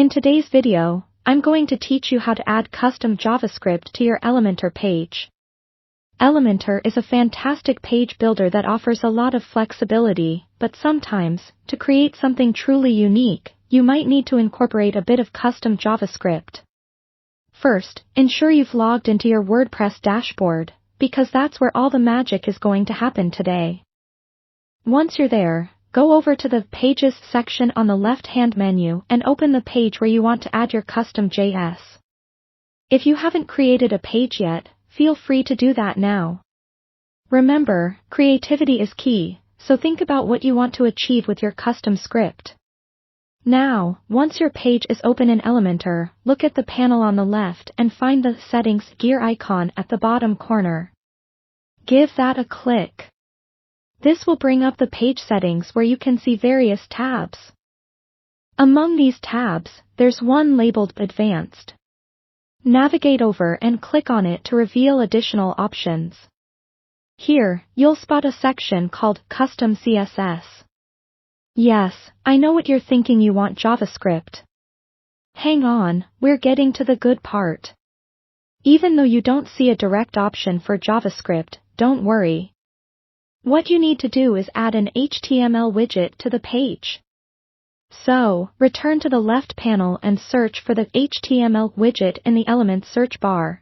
In today's video, I'm going to teach you how to add custom JavaScript to your Elementor page. Elementor is a fantastic page builder that offers a lot of flexibility, but sometimes, to create something truly unique, you might need to incorporate a bit of custom JavaScript. First, ensure you've logged into your WordPress dashboard, because that's where all the magic is going to happen today. Once you're there, go over to the Pages section on the left-hand menu and open the page where you want to add your custom JS. If you haven't created a page yet, feel free to do that now. Remember, creativity is key, so think about what you want to achieve with your custom script. Now, once your page is open in Elementor, look at the panel on the left and find the Settings gear icon at the bottom corner. Give that a click. This will bring up the page settings where you can see various tabs. Among these tabs, there's one labeled Advanced. Navigate over and click on it to reveal additional options. Here, you'll spot a section called Custom CSS. Yes, I know what you're thinking, you want JavaScript. Hang on, we're getting to the good part. Even though you don't see a direct option for JavaScript, don't worry. What you need to do is add an HTML widget to the page. So, return to the left panel and search for the HTML widget in the Elements search bar.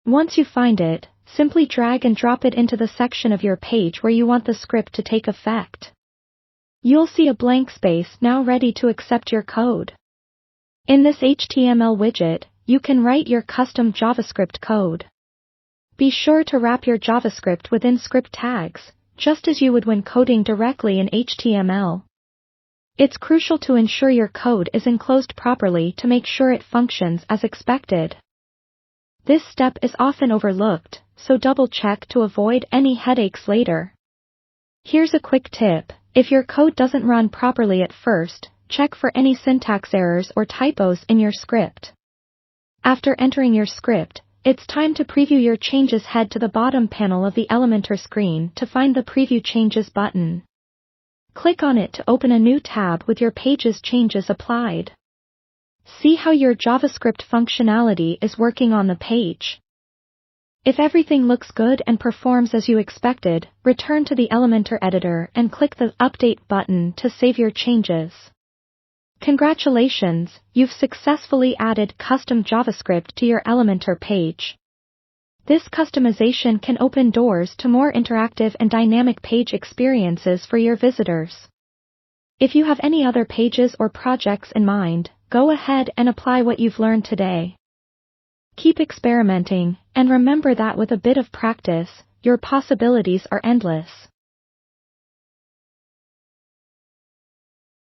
Once you find it, simply drag and drop it into the section of your page where you want the script to take effect. You'll see a blank space now ready to accept your code. In this HTML widget, you can write your custom JavaScript code. Be sure to wrap your JavaScript within script tags, just as you would when coding directly in HTML. It's crucial to ensure your code is enclosed properly to make sure it functions as expected. This step is often overlooked, so double-check to avoid any headaches later. Here's a quick tip: if your code doesn't run properly at first, check for any syntax errors or typos in your script. After entering your script, it's time to preview your changes. Head to the bottom panel of the Elementor screen to find the Preview Changes button. Click on it to open a new tab with your page's changes applied. See how your JavaScript functionality is working on the page. If everything looks good and performs as you expected, return to the Elementor editor and click the Update button to save your changes. Congratulations, you've successfully added custom JavaScript to your Elementor page. This customization can open doors to more interactive and dynamic page experiences for your visitors. If you have any other pages or projects in mind, go ahead and apply what you've learned today. Keep experimenting, and remember that with a bit of practice, your possibilities are endless.